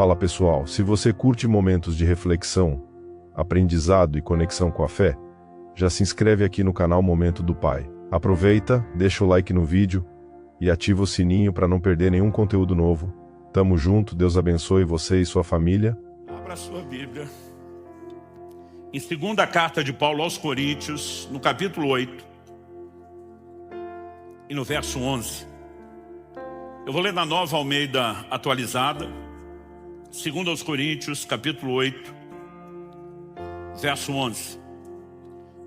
Fala pessoal, se você curte momentos de reflexão, aprendizado e conexão com a fé, já se inscreve aqui no canal Momento do Pai. Aproveita, deixa o like no vídeo e ativa o sininho para não perder nenhum conteúdo novo. Tamo junto, Deus abençoe você e sua família. Abra a sua Bíblia. Em segunda carta de Paulo aos Coríntios, no capítulo 8 e no verso 11. Eu vou ler na Nova Almeida atualizada. Segundo aos Coríntios, capítulo 8, verso 11.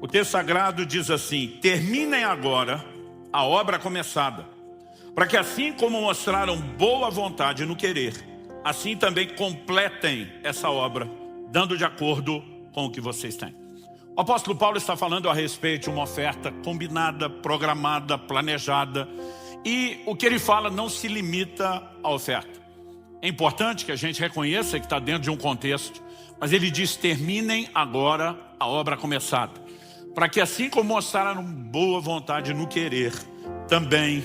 O texto sagrado diz assim: terminem agora a obra começada, para que assim como mostraram boa vontade no querer, assim também completem essa obra, dando de acordo com o que vocês têm. O apóstolo Paulo está falando a respeito de uma oferta combinada, programada, planejada, e o que ele fala não se limita à oferta. É importante que a gente reconheça que está dentro de um contexto, mas ele diz: terminem agora a obra começada, para que assim como mostraram boa vontade no querer, também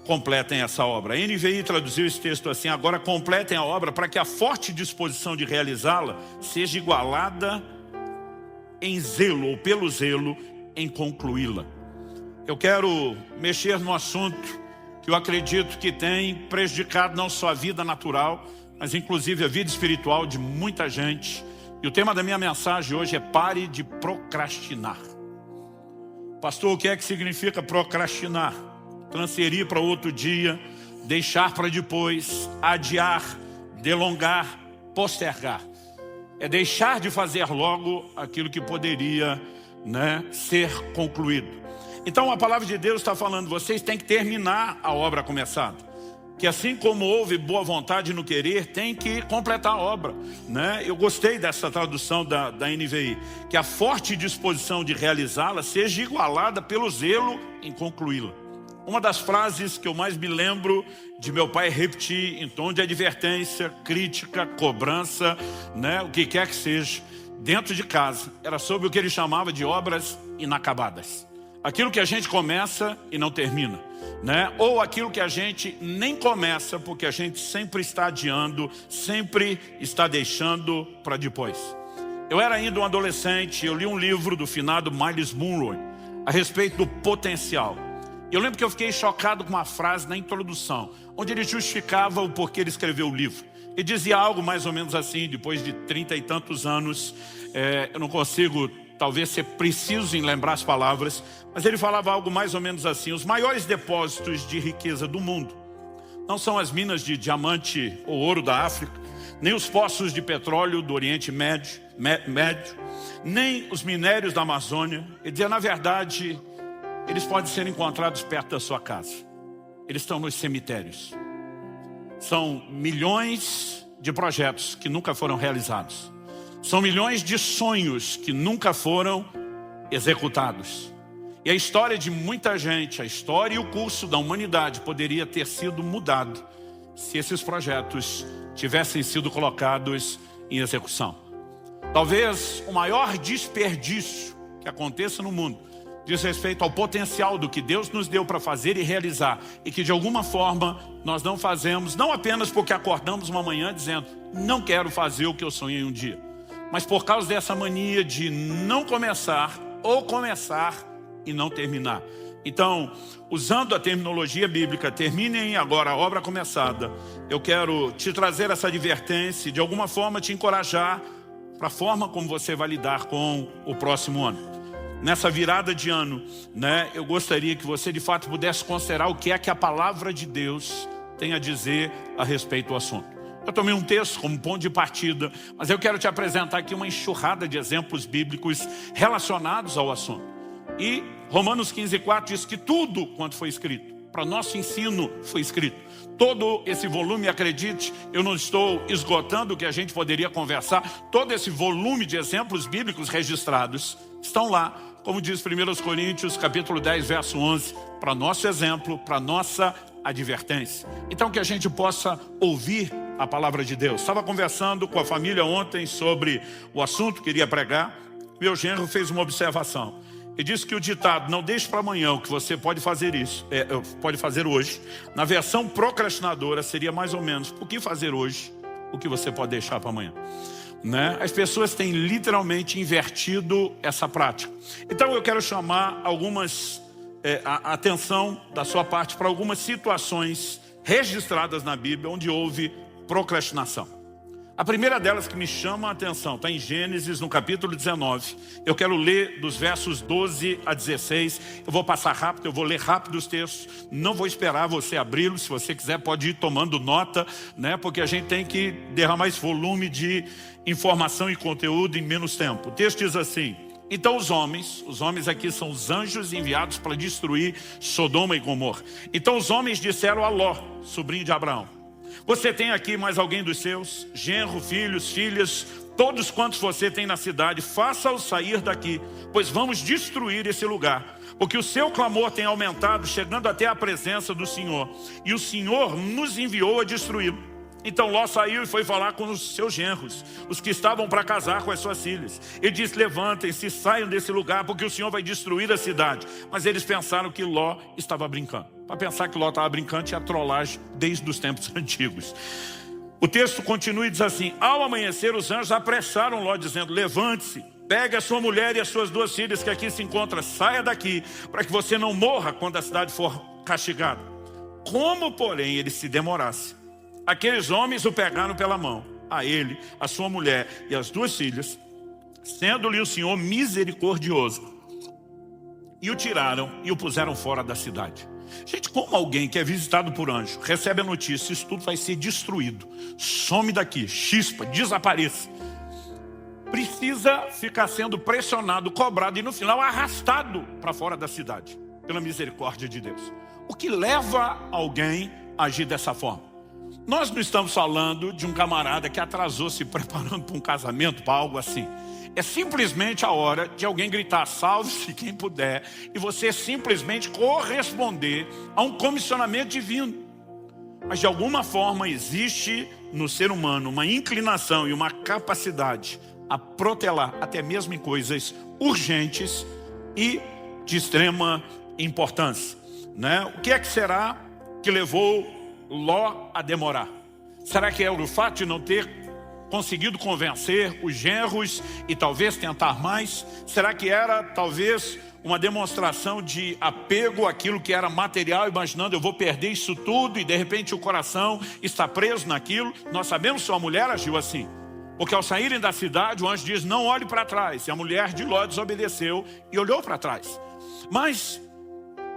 completem essa obra. A NVI traduziu esse texto assim: agora completem a obra para que a forte disposição de realizá-la seja igualada em zelo, ou pelo zelo, em concluí-la. Eu quero mexer no assunto que eu acredito que tem prejudicado não só a vida natural, mas inclusive a vida espiritual de muita gente. E o tema da minha mensagem hoje é: pare de procrastinar. Pastor, o que é que significa procrastinar? Transferir para outro dia, deixar para depois, adiar, delongar, postergar. É deixar de fazer logo aquilo que poderia, ser concluído. Então a palavra de Deus está falando: vocês têm que terminar a obra começada. Que assim como houve boa vontade no querer, tem que completar a obra. Eu gostei dessa tradução da NVI. Que a forte disposição de realizá-la seja igualada pelo zelo em concluí-la. Uma das frases que eu mais me lembro de meu pai repetir em tom de advertência, crítica, cobrança, o que quer que seja, dentro de casa, era sobre o que ele chamava de obras inacabadas. Aquilo que a gente começa e não termina, ou aquilo que a gente nem começa porque a gente sempre está adiando, sempre está deixando para depois. Eu era ainda um adolescente, eu li um livro do finado Miles Monroe a respeito do potencial. Eu lembro que eu fiquei chocado com uma frase na introdução, onde ele justificava o porquê ele escreveu o livro. Ele dizia algo mais ou menos assim: depois de 30 e tantos anos, eu não consigo talvez ser preciso em lembrar as palavras, mas ele falava algo mais ou menos assim: os maiores depósitos de riqueza do mundo não são as minas de diamante ou ouro da África, nem os poços de petróleo do Oriente Médio, nem os minérios da Amazônia. Ele dizia: na verdade, eles podem ser encontrados perto da sua casa. Eles estão nos cemitérios. São milhões de projetos que nunca foram realizados. São milhões de sonhos que nunca foram executados. E a história de muita gente, a história e o curso da humanidade poderia ter sido mudado se esses projetos tivessem sido colocados em execução. Talvez o maior desperdício que aconteça no mundo diz respeito ao potencial do que Deus nos deu para fazer e realizar, e que de alguma forma nós não fazemos, não apenas porque acordamos uma manhã dizendo: não quero fazer o que eu sonhei um dia, mas por causa dessa mania de não começar, ou começar e não terminar. Então, usando a terminologia bíblica, terminem agora a obra começada, eu quero te trazer essa advertência e de alguma forma te encorajar para a forma como você vai lidar com o próximo ano. Nessa virada de ano, eu gostaria que você de fato pudesse considerar o que é que a palavra de Deus tem a dizer a respeito do assunto. Eu tomei um texto como ponto de partida, mas eu quero te apresentar aqui uma enxurrada de exemplos bíblicos relacionados ao assunto. E Romanos 15:4 diz que tudo quanto foi escrito para nosso ensino foi escrito. Todo esse volume, acredite, eu não estou esgotando o que a gente poderia conversar. Todo esse volume de exemplos bíblicos registrados estão lá, como diz 1 Coríntios capítulo 10, verso 11, para nosso exemplo, para nossa advertência. Então que a gente possa ouvir a palavra de Deus. Estava conversando com a família ontem sobre o assunto que iria pregar. Meu genro fez uma observação. Ele disse que o ditado "não deixe para amanhã o que você pode fazer pode fazer hoje", na versão procrastinadora seria mais ou menos: o que fazer hoje, o que você pode deixar para amanhã. Né? As pessoas têm literalmente invertido essa prática. Então eu quero chamar a atenção da sua parte para algumas situações registradas na Bíblia onde houve procrastinação. A primeira delas que me chama a atenção está em Gênesis, no capítulo 19. Eu quero ler dos versos 12 a 16. Eu vou passar rápido, eu vou ler rápido os textos. Não vou esperar você abri-los. Se você quiser, pode ir tomando nota, né? Porque a gente tem que derramar esse volume de informação e conteúdo em menos tempo. O texto diz assim: então os homens aqui são os anjos enviados para destruir Sodoma e Gomorra. Então os homens disseram a Ló, sobrinho de Abraão: você tem aqui mais alguém dos seus, genro, filhos, filhas, todos quantos você tem na cidade, faça-os sair daqui, pois vamos destruir esse lugar. Porque o seu clamor tem aumentado, chegando até a presença do Senhor, e o Senhor nos enviou a destruí-lo. Então Ló saiu e foi falar com os seus genros, os que estavam para casar com as suas filhas. Ele disse: levantem-se, saiam desse lugar, porque o Senhor vai destruir a cidade. Mas eles pensaram que Ló estava brincando. Para pensar que Ló estava brincando, tinha trollagem desde os tempos antigos. O texto continua e diz assim: ao amanhecer os anjos apressaram Ló, dizendo: levante-se, pegue a sua mulher e as suas 2 filhas que aqui se encontram, saia daqui, para que você não morra quando a cidade for castigada. Como, porém, ele se demorasse, aqueles homens o pegaram pela mão, a ele, a sua mulher e as 2 filhas, sendo-lhe o Senhor misericordioso, e o tiraram e o puseram fora da cidade. Gente, como alguém que é visitado por anjo recebe a notícia: isso tudo vai ser destruído, some daqui, chispa, desapareça, precisa ficar sendo pressionado, cobrado e no final arrastado para fora da cidade, pela misericórdia de Deus. O que leva alguém a agir dessa forma? Nós não estamos falando de um camarada que atrasou se preparando para um casamento, para algo assim. É simplesmente a hora de alguém gritar: salve-se quem puder, e você simplesmente corresponder a um comissionamento divino. Mas de alguma forma existe no ser humano uma inclinação e uma capacidade a protelar até mesmo em coisas urgentes e de extrema importância, né? O que é que será que levou Ló a demorar? Será que é o fato de não ter conseguido convencer os genros e talvez tentar mais? Será que era talvez uma demonstração de apego àquilo que era material, imaginando: eu vou perder isso tudo, e de repente o coração está preso naquilo? Nós sabemos que sua mulher agiu assim, porque ao saírem da cidade o anjo diz: não olhe para trás, e a mulher de Ló desobedeceu e olhou para trás. Mas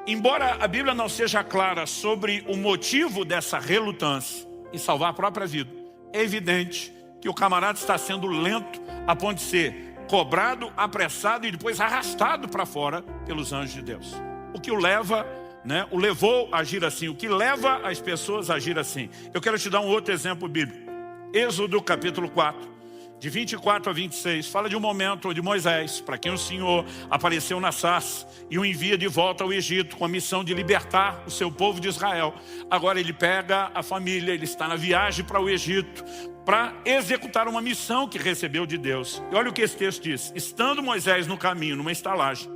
embora a Bíblia não seja clara sobre o motivo dessa relutância em salvar a própria vida, é evidente que o camarada está sendo lento a ponto de ser cobrado, apressado e depois arrastado para fora pelos anjos de Deus. O que o leva, né, o levou a agir assim, o que leva as pessoas a agir assim. Eu quero te dar um outro exemplo bíblico. Êxodo capítulo 4. De 24 a 26, fala de um momento onde Moisés, para quem o Senhor apareceu na sarça e o envia de volta ao Egito com a missão de libertar o seu povo de Israel. Agora ele pega a família, ele está na viagem para o Egito para executar uma missão que recebeu de Deus. E olha o que esse texto diz: estando Moisés no caminho, numa estalagem,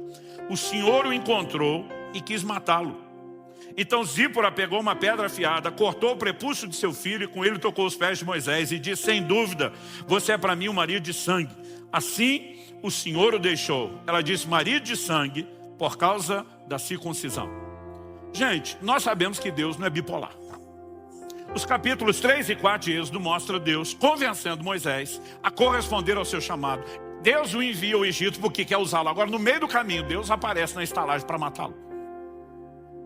o Senhor o encontrou e quis matá-lo. Então Zípora pegou uma pedra afiada, cortou o prepúcio de seu filho e com ele tocou os pés de Moisés e disse: sem dúvida, você é para mim um marido de sangue. Assim o Senhor o deixou. Ela disse: marido de sangue, por causa da circuncisão. Gente, nós sabemos que Deus não é bipolar. Os capítulos 3 e 4 de Êxodo mostram Deus convencendo Moisés a corresponder ao seu chamado. Deus o envia ao Egito porque quer usá-lo. Agora, no meio do caminho, Deus aparece na estalagem para matá-lo.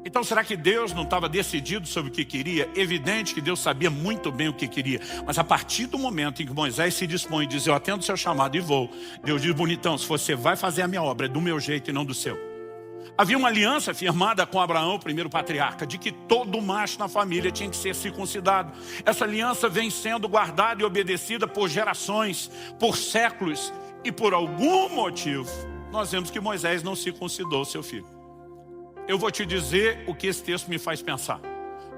Então será que Deus não estava decidido sobre o que queria? Evidente que Deus sabia muito bem o que queria. Mas a partir do momento em que Moisés se dispõe e diz: eu atendo o seu chamado e vou, Deus diz: bonitão, se você vai fazer a minha obra, é do meu jeito e não do seu. Havia uma aliança firmada com Abraão, o primeiro patriarca, de que todo macho na família tinha que ser circuncidado. Essa aliança vem sendo guardada e obedecida por gerações, por séculos. E por algum motivo, nós vemos que Moisés não circuncidou seu filho. Eu vou te dizer o que esse texto me faz pensar.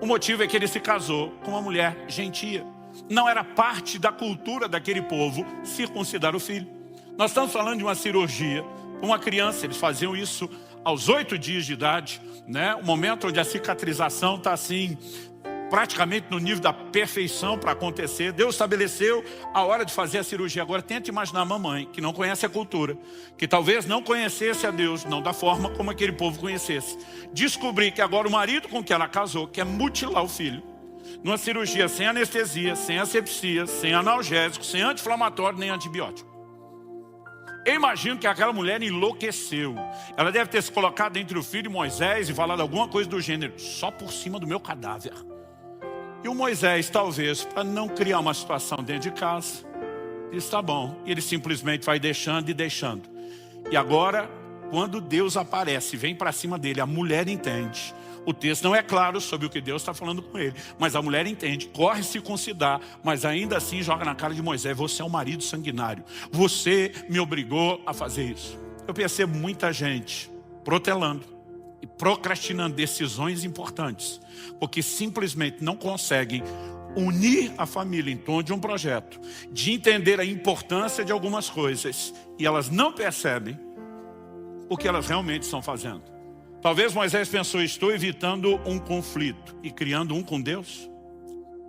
O motivo é que ele se casou com uma mulher gentia. Não era parte da cultura daquele povo circuncidar o filho. Nós estamos falando de uma cirurgia. Uma criança, eles faziam isso aos 8 dias de idade, né? O momento onde a cicatrização está assim, praticamente no nível da perfeição para acontecer. Deus estabeleceu a hora de fazer a cirurgia. Agora tenta imaginar a mamãe, que não conhece a cultura, que talvez não conhecesse a Deus, não da forma como aquele povo conhecesse. Descobrir que agora o marido com que ela casou quer mutilar o filho. Numa cirurgia sem anestesia, sem asepsia, sem analgésico, sem anti-inflamatório, nem antibiótico. Eu imagino que aquela mulher enlouqueceu. Ela deve ter se colocado entre o filho e Moisés e falado alguma coisa do gênero: só por cima do meu cadáver. E o Moisés, talvez, para não criar uma situação dentro de casa, disse: tá bom. E ele simplesmente vai deixando e deixando. E agora, quando Deus aparece e vem para cima dele, a mulher entende. O texto não é claro sobre o que Deus está falando com ele, mas a mulher entende, corre circuncidar, mas ainda assim joga na cara de Moisés: você é um marido sanguinário, você me obrigou a fazer isso. Eu percebo muita gente protelando e procrastinando decisões importantes, porque simplesmente não conseguem unir a família em torno de um projeto, de entender a importância de algumas coisas, e elas não percebem o que elas realmente estão fazendo. Talvez Moisés pensou: estou evitando um conflito e criando um com Deus.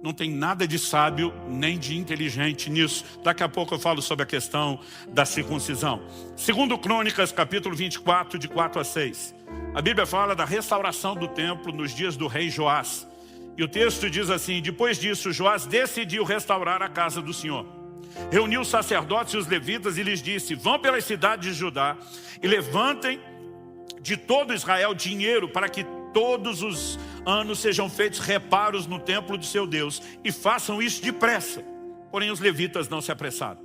Não tem nada de sábio nem de inteligente nisso. Daqui a pouco eu falo sobre a questão da circuncisão. Segundo Crônicas, capítulo 24, de 4 a 6. A Bíblia fala da restauração do templo nos dias do rei Joás. E o texto diz assim: depois disso, Joás decidiu restaurar a casa do Senhor. Reuniu os sacerdotes e os levitas e lhes disse: vão pelas cidades de Judá e levantem de todo Israel dinheiro para que todos os anos sejam feitos reparos no templo de seu Deus, e façam isso depressa. Porém os levitas não se apressaram.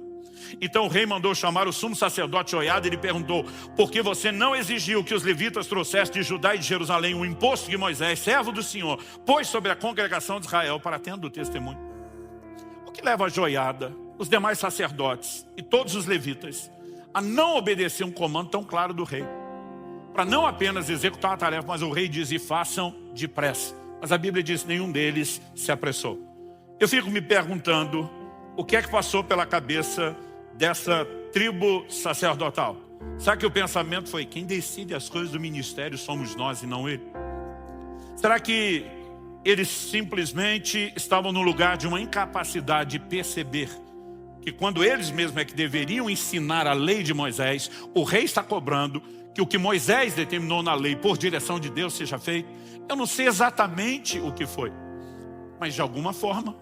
Então o rei mandou chamar o sumo sacerdote Joiada e lhe perguntou: por que você não exigiu que os levitas trouxessem de Judá e de Jerusalém o imposto que Moisés, servo do Senhor, pôs sobre a congregação de Israel para tendo o testemunho? O que leva a Joiada, os demais sacerdotes e todos os levitas a não obedecer um comando tão claro do rei? Para não apenas executar a tarefa, mas o rei diz: e façam depressa. Mas a Bíblia diz: nenhum deles se apressou. Eu fico me perguntando o que é que passou pela cabeça dessa tribo sacerdotal. Será que o pensamento foi: quem decide as coisas do ministério somos nós e não ele? Será que eles simplesmente estavam no lugar de uma incapacidade de perceber que quando eles mesmos é que deveriam ensinar a lei de Moisés, o rei está cobrando que o que Moisés determinou na lei por direção de Deus seja feito? Eu não sei exatamente o que foi, mas de alguma forma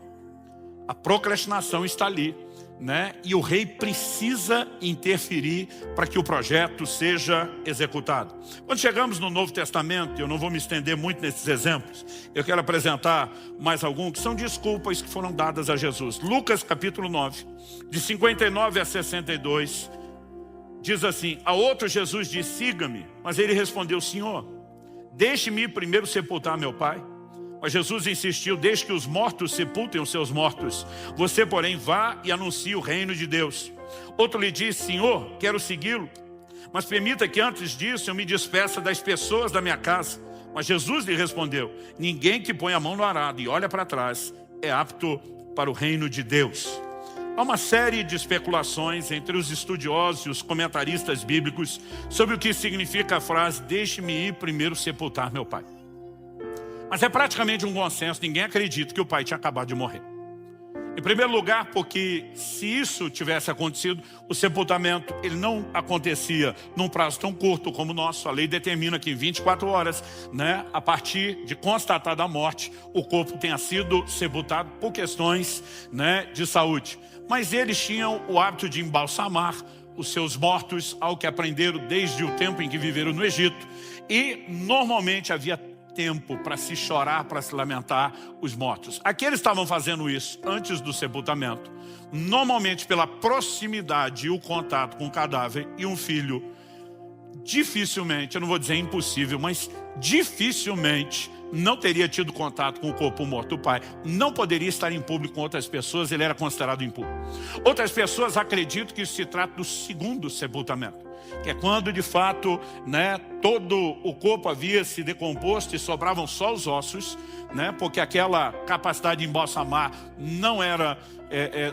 a procrastinação está ali, né? E o rei precisa interferir para que o projeto seja executado. Quando chegamos no Novo Testamento, eu não vou me estender muito nesses exemplos, eu quero apresentar mais alguns que são desculpas que foram dadas a Jesus. Lucas capítulo 9, de 59 a 62, diz assim: a outro Jesus disse: siga-me. Mas ele respondeu: Senhor, deixe-me primeiro sepultar meu pai. Mas Jesus insistiu: deixe que os mortos sepultem os seus mortos. Você, porém, vá e anuncie o reino de Deus. Outro lhe disse: Senhor, quero segui-lo, mas permita que antes disso eu me despeça das pessoas da minha casa. Mas Jesus lhe respondeu: ninguém que põe a mão no arado e olha para trás é apto para o reino de Deus. Há uma série de especulações entre os estudiosos e os comentaristas bíblicos sobre o que significa a frase: deixe-me ir primeiro sepultar meu pai. Mas é praticamente um consenso, ninguém acredita que o pai tinha acabado de morrer. Em primeiro lugar, porque se isso tivesse acontecido, o sepultamento ele não acontecia num prazo tão curto como o nosso. A lei determina que em 24 horas, né, a partir de constatada a morte, o corpo tenha sido sepultado por questões, né, de saúde. Mas eles tinham o hábito de embalsamar os seus mortos, ao que aprenderam desde o tempo em que viveram no Egito. E normalmente havia tempo para se chorar, para se lamentar os mortos. Aqui eles estavam fazendo isso antes do sepultamento, normalmente pela proximidade e o contato com o cadáver. E um filho dificilmente, eu não vou dizer impossível, mas dificilmente não teria tido contato com o corpo morto do pai. Não poderia estar em público com outras pessoas, ele era considerado impuro. Outras pessoas acreditam que isso se trata do segundo sepultamento. que é quando de fato, né, todo o corpo havia se decomposto e sobravam só os ossos, né, porque aquela capacidade de embalsamar não era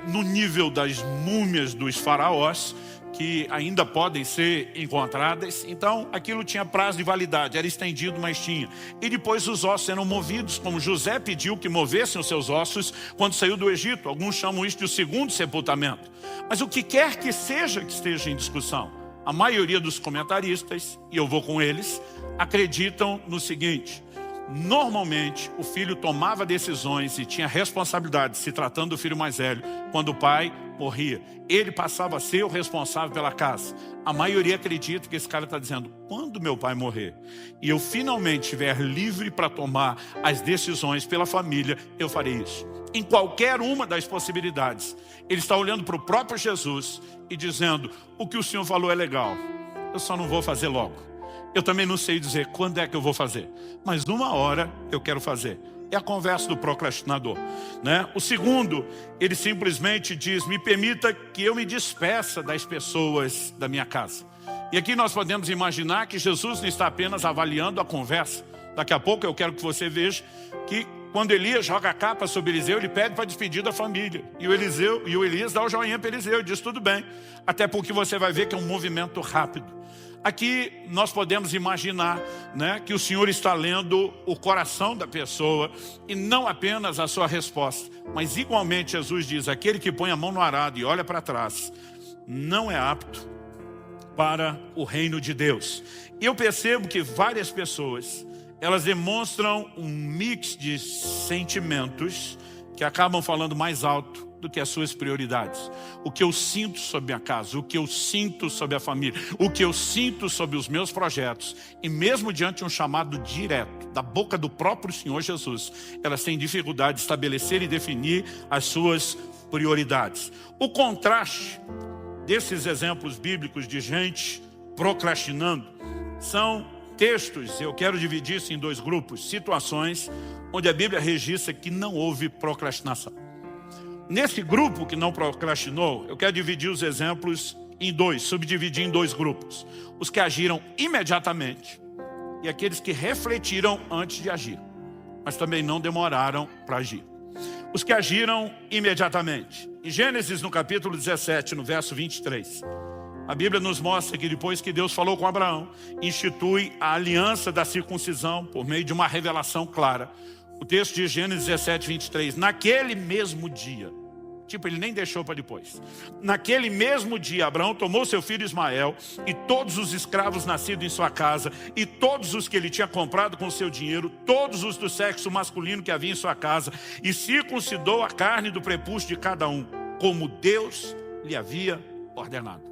no nível das múmias dos faraós, que ainda podem ser encontradas. Então aquilo tinha prazo de validade, era estendido, mas tinha. E depois os ossos eram movidos, como José pediu que movessem os seus ossos quando saiu do Egito. Alguns chamam isso de o segundo sepultamento. Mas o que quer que seja que esteja em discussão, a maioria dos comentaristas, e eu vou com eles, acreditam no seguinte: normalmente o filho tomava decisões e tinha responsabilidade, se tratando do filho mais velho, quando o pai morria. Ele passava a ser o responsável pela casa. A maioria acredita que esse cara está dizendo: quando meu pai morrer e eu finalmente estiver livre para tomar as decisões pela família, eu farei isso. Em qualquer uma das possibilidades, ele está olhando para o próprio Jesus e dizendo: o que o Senhor falou é legal, eu só não vou fazer logo. Eu também não sei dizer quando é que eu vou fazer, mas numa hora eu quero fazer. É a conversa do procrastinador, né? O segundo, ele simplesmente diz: me permita que eu me despeça das pessoas da minha casa. E aqui nós podemos imaginar que Jesus não está apenas avaliando a conversa. Daqui a pouco eu quero que você veja que quando Elias joga a capa sobre Eliseu, ele pede para despedir da família. E o Elias dá o joinha para Eliseu, diz: tudo bem. Até porque você vai ver que é um movimento rápido. Aqui nós podemos imaginar, né, que o Senhor está lendo o coração da pessoa e não apenas a sua resposta. Mas igualmente Jesus diz: aquele que põe a mão no arado e olha para trás não é apto para o reino de Deus. E eu percebo que várias pessoas, elas demonstram um mix de sentimentos que acabam falando mais alto do que as suas prioridades. O que eu sinto sobre a casa, o que eu sinto sobre a família, o que eu sinto sobre os meus projetos. E mesmo diante de um chamado direto da boca do próprio Senhor Jesus, elas têm dificuldade de estabelecer e definir as suas prioridades. O contraste desses exemplos bíblicos de gente procrastinando são textos, eu quero dividir isso em dois grupos, situações onde a Bíblia registra que não houve procrastinação. Nesse grupo que não procrastinou, eu quero dividir os exemplos em dois, subdividir em dois grupos. Os que agiram imediatamente e aqueles que refletiram antes de agir, mas também não demoraram para agir. Os que agiram imediatamente. Em Gênesis, no capítulo 17, no verso 23, a Bíblia nos mostra que depois que Deus falou com Abraão, institui a aliança da circuncisão por meio de uma revelação clara. O texto de Gênesis 17, 23, naquele mesmo dia, tipo, ele nem deixou para depois. Naquele mesmo dia, Abraão tomou seu filho Ismael e todos os escravos nascidos em sua casa e todos os que ele tinha comprado com seu dinheiro, todos os do sexo masculino que havia em sua casa, e circuncidou a carne do prepúcio de cada um, como Deus lhe havia ordenado.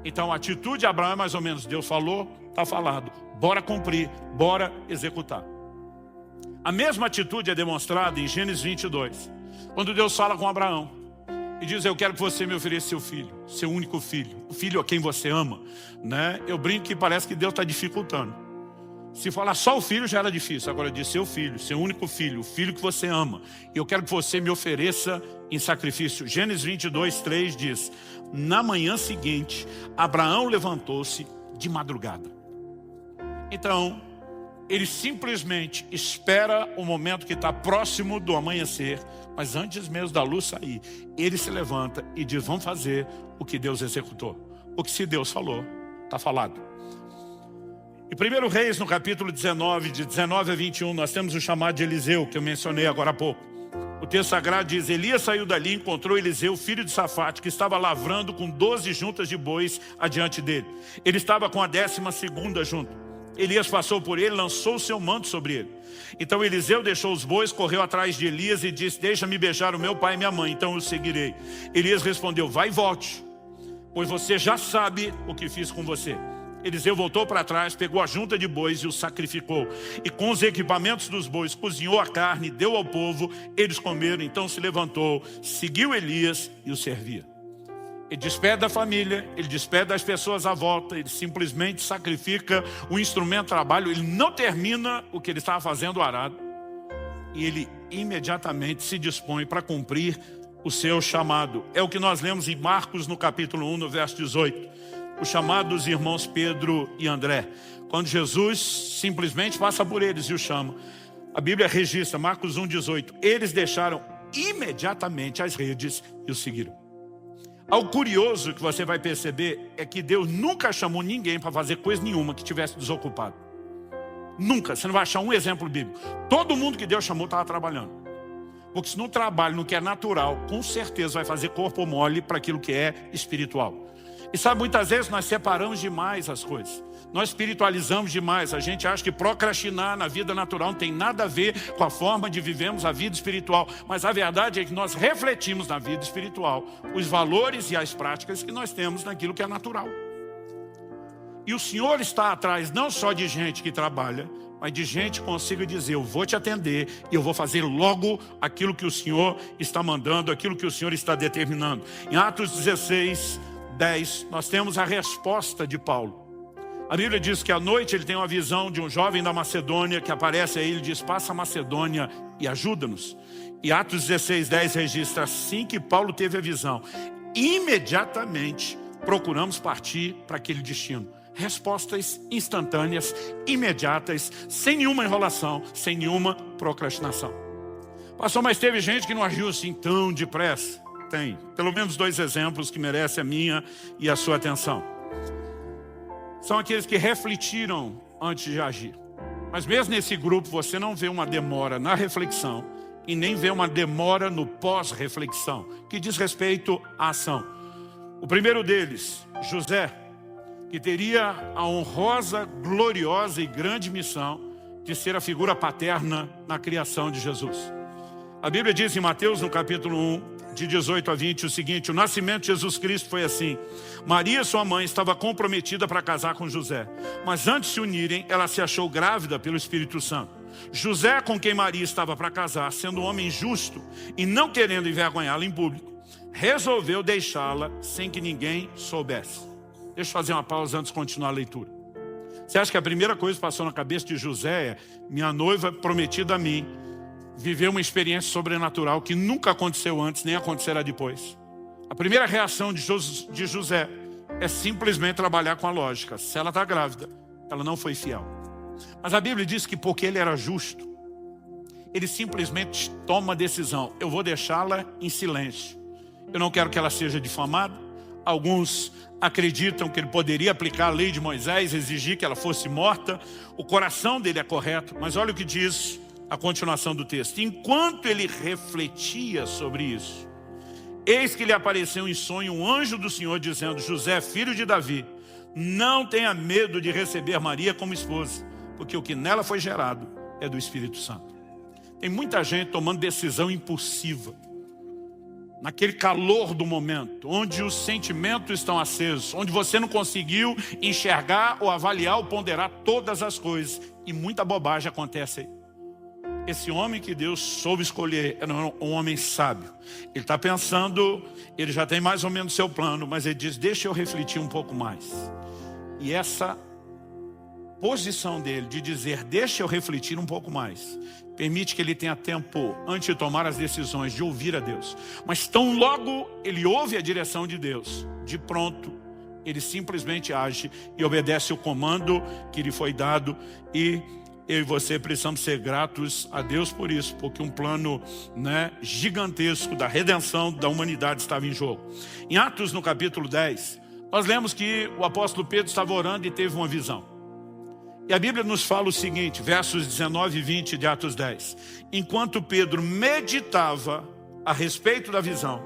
Então a atitude de Abraão é mais ou menos: Deus falou, está falado, bora cumprir, bora executar. A mesma atitude é demonstrada em Gênesis 22, quando Deus fala com Abraão e diz: eu quero que você me ofereça seu filho, seu único filho, o filho a quem você ama, né? Eu brinco que parece que Deus está dificultando. Se falar só o filho já era difícil, agora diz seu filho, seu único filho, o filho que você ama, e eu quero que você me ofereça em sacrifício. Gênesis 22, 3 diz: na manhã seguinte, Abraão levantou-se de madrugada. Então, ele simplesmente espera o momento que está próximo do amanhecer, mas antes mesmo da luz sair, ele se levanta e diz: vamos fazer o que Deus executou. O que se Deus falou, está falado. Em 1 Reis, no capítulo 19, de 19 a 21, nós temos o chamado de Eliseu, que eu mencionei agora há pouco. O texto sagrado diz: Elias saiu dali e encontrou Eliseu, filho de Safate, que estava lavrando com 12 juntas de bois adiante dele. Ele estava com a 12ª junta. Elias passou por ele, lançou o seu manto sobre ele. Então Eliseu deixou os bois, correu atrás de Elias e disse: deixa-me beijar o meu pai e minha mãe, então eu seguirei. Elias respondeu: vai e volte, pois você já sabe o que fiz com você. Eliseu voltou para trás, pegou a junta de bois e os sacrificou. E com os equipamentos dos bois, cozinhou a carne, deu ao povo, eles comeram. Então se levantou, seguiu Elias e o servia. Ele despede da família, ele despede das pessoas à volta, ele simplesmente sacrifica o instrumento de trabalho, ele não termina o que ele estava fazendo, o arado, e ele imediatamente se dispõe para cumprir o seu chamado. É o que nós lemos em Marcos, no capítulo 1, no verso 18. os chamados irmãos Pedro e André. Quando Jesus simplesmente passa por eles e os chama, a Bíblia registra, Marcos 1,18, eles deixaram imediatamente as redes e o seguiram. Algo curioso que você vai perceber é que Deus nunca chamou ninguém para fazer coisa nenhuma que estivesse desocupado. Nunca, você não vai achar um exemplo bíblico. Todo mundo que Deus chamou estava trabalhando. Porque se não trabalha no que é natural, com certeza vai fazer corpo mole para aquilo que é espiritual. E sabe, muitas vezes nós separamos demais as coisas. Nós espiritualizamos demais. A gente acha que procrastinar na vida natural não tem nada a ver com a forma de vivemos a vida espiritual. Mas a verdade é que nós refletimos na vida espiritual os valores e as práticas que nós temos naquilo que é natural. E o Senhor está atrás não só de gente que trabalha, mas de gente que consiga dizer, eu vou te atender e eu vou fazer logo aquilo que o Senhor está mandando, aquilo que o Senhor está determinando. Em Atos 16:10, nós temos a resposta de Paulo. A Bíblia diz que à noite ele tem uma visão de um jovem da Macedônia que aparece a ele e diz, passa a Macedônia e ajuda-nos. E Atos 16:10 registra, assim que Paulo teve a visão, imediatamente procuramos partir para aquele destino. Respostas instantâneas, imediatas, sem nenhuma enrolação, sem nenhuma procrastinação. Pastor, mas teve gente que não agiu assim tão depressa? Tem. Pelo menos 2 exemplos que merecem a minha e a sua atenção. São aqueles que refletiram antes de agir. Mas mesmo nesse grupo você não vê uma demora na reflexão e nem vê uma demora no pós-reflexão, que diz respeito à ação. O primeiro deles, José, que teria a honrosa, gloriosa e grande missão de ser a figura paterna na criação de Jesus. A Bíblia diz em Mateus, no capítulo 1, de 18 a 20, o seguinte, o nascimento de Jesus Cristo foi assim. Maria, sua mãe, estava comprometida para casar com José, mas antes de se unirem, ela se achou grávida pelo Espírito Santo. José, com quem Maria estava para casar, sendo um homem justo e não querendo envergonhá-la em público, resolveu deixá-la sem que ninguém soubesse. Deixa eu fazer uma pausa antes de continuar a leitura. Você acha que a primeira coisa que passou na cabeça de José é, minha noiva prometida a mim, viveu uma experiência sobrenatural que nunca aconteceu antes, nem acontecerá depois. A primeira reação de José é simplesmente trabalhar com a lógica. Se ela está grávida, ela não foi fiel. Mas a Bíblia diz que porque ele era justo, ele simplesmente toma a decisão. Eu vou deixá-la em silêncio. Eu não quero que ela seja difamada. Alguns acreditam que ele poderia aplicar a lei de Moisés, exigir que ela fosse morta. O coração dele é correto, mas olha o que diz a continuação do texto. Enquanto ele refletia sobre isso, eis que lhe apareceu em sonho um anjo do Senhor dizendo, José, filho de Davi, não tenha medo de receber Maria como esposa, porque o que nela foi gerado é do Espírito Santo. Tem muita gente tomando decisão impulsiva, naquele calor do momento, onde os sentimentos estão acesos, onde você não conseguiu enxergar ou avaliar ou ponderar todas as coisas, e muita bobagem acontece aí. Esse homem que Deus soube escolher era um homem sábio. Ele está pensando, ele já tem mais ou menos seu plano, mas ele diz, deixa eu refletir um pouco mais. E essa posição dele de dizer, deixa eu refletir um pouco mais, permite que ele tenha tempo, antes de tomar as decisões, de ouvir a Deus. Mas tão logo ele ouve a direção de Deus, de pronto, ele simplesmente age e obedece o comando que lhe foi dado. E eu e você precisamos ser gratos a Deus por isso, porque um plano gigantesco da redenção da humanidade estava em jogo. Em Atos, no capítulo 10, nós lemos que o apóstolo Pedro estava orando e teve uma visão. E a Bíblia nos fala o seguinte, versos 19 e 20 de Atos 10. Enquanto Pedro meditava a respeito da visão,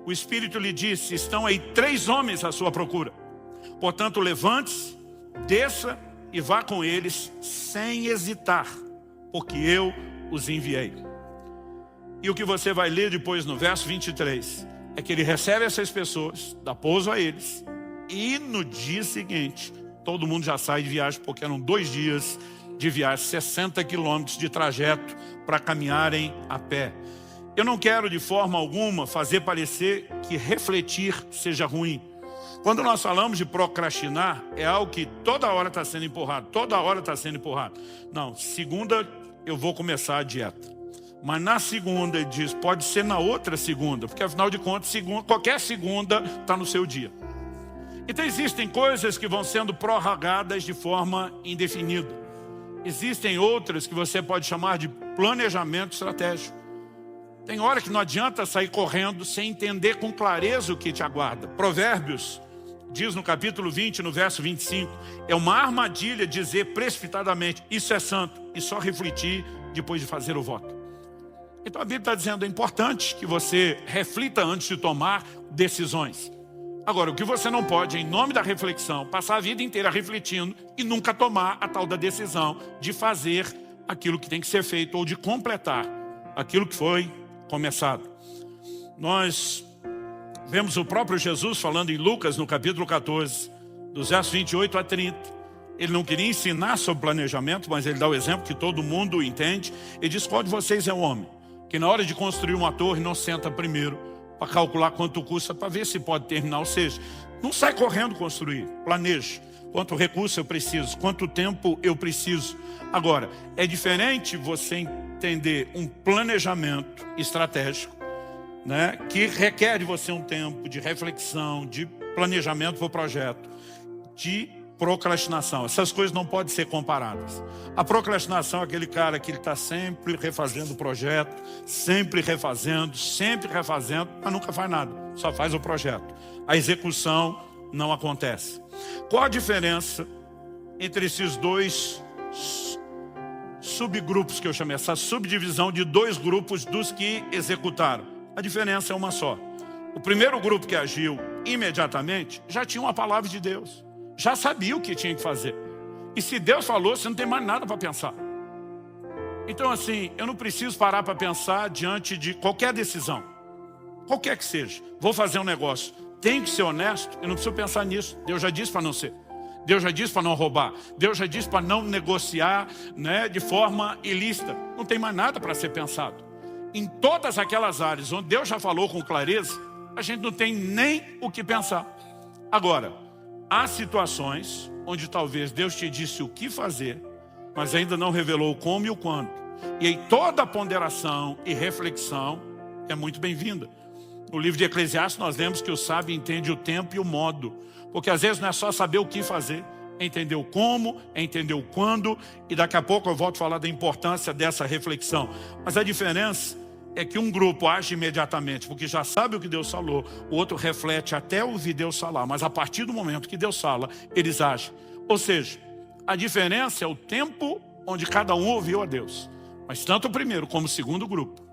o Espírito lhe disse, estão aí 3 homens à sua procura. Portanto, levante-se, desça e vá com eles sem hesitar, porque eu os enviei. E o que você vai ler depois no verso 23, é que ele recebe essas pessoas, dá pouso a eles, e no dia seguinte, todo mundo já sai de viagem, porque eram 2 dias de viagem, 60 quilômetros de trajeto para caminharem a pé. Eu não quero de forma alguma fazer parecer que refletir seja ruim. Quando nós falamos de procrastinar, é algo que toda hora está sendo empurrado, toda hora está sendo empurrado. Não, segunda eu vou começar a dieta. Mas na segunda, ele diz, pode ser na outra segunda, porque afinal de contas, qualquer segunda está no seu dia. Então existem coisas que vão sendo prorrogadas de forma indefinida. Existem outras que você pode chamar de planejamento estratégico. Tem hora que não adianta sair correndo sem entender com clareza o que te aguarda. Provérbios diz no capítulo 20, no verso 25, é uma armadilha dizer precipitadamente, isso é santo, e só refletir depois de fazer o voto. Então a Bíblia está dizendo, é importante que você reflita antes de tomar decisões. Agora, o que você não pode, em nome da reflexão, passar a vida inteira refletindo e nunca tomar a tal da decisão de fazer aquilo que tem que ser feito ou de completar aquilo que foi começado. Nós vemos o próprio Jesus falando em Lucas, no capítulo 14, dos versos 28 a 30. Ele não queria ensinar sobre planejamento, mas ele dá o exemplo que todo mundo entende. Ele diz, qual de vocês é o homem que na hora de construir uma torre não senta primeiro para calcular quanto custa, para ver se pode terminar. Ou seja, não sai correndo construir, planeje. Quanto recurso eu preciso, quanto tempo eu preciso. Agora, é diferente você entender um planejamento estratégico, né, que requer de você um tempo de reflexão, de planejamento para o projeto, de procrastinação. Essas coisas não podem ser comparadas. A procrastinação é aquele cara que está sempre refazendo o projeto, sempre refazendo, mas nunca faz nada, só faz o projeto. A execução não acontece. Qual a diferença entre esses dois subgrupos que eu chamei, essa subdivisão de dois grupos dos que executaram? A diferença é uma só. O primeiro grupo que agiu imediatamente já tinha uma palavra de Deus, já sabia o que tinha que fazer. E se Deus falou, você não tem mais nada para pensar. Então assim, eu não preciso parar para pensar diante de qualquer decisão, qualquer que seja. Vou fazer um negócio, tenho que ser honesto, eu não preciso pensar nisso. Deus já disse para não ser. Deus já disse para não roubar. Deus já disse para não negociar, né, de forma ilícita. Não tem mais nada para ser pensado. Em todas aquelas áreas onde Deus já falou com clareza, a gente não tem nem o que pensar. Agora, há situações onde talvez Deus te disse o que fazer, mas ainda não revelou o como e o quando. E aí toda a ponderação e reflexão é muito bem-vinda. No livro de Eclesiastes nós vemos que o sábio entende o tempo e o modo. Porque às vezes não é só saber o que fazer, é entender o como, é entender o quando. E daqui a pouco eu volto a falar da importância dessa reflexão. Mas a diferença é que um grupo age imediatamente, porque já sabe o que Deus falou. O outro reflete até ouvir Deus falar. Mas a partir do momento que Deus fala, eles agem. Ou seja, a diferença é o tempo onde cada um ouviu a Deus. Mas tanto o primeiro como o segundo grupo.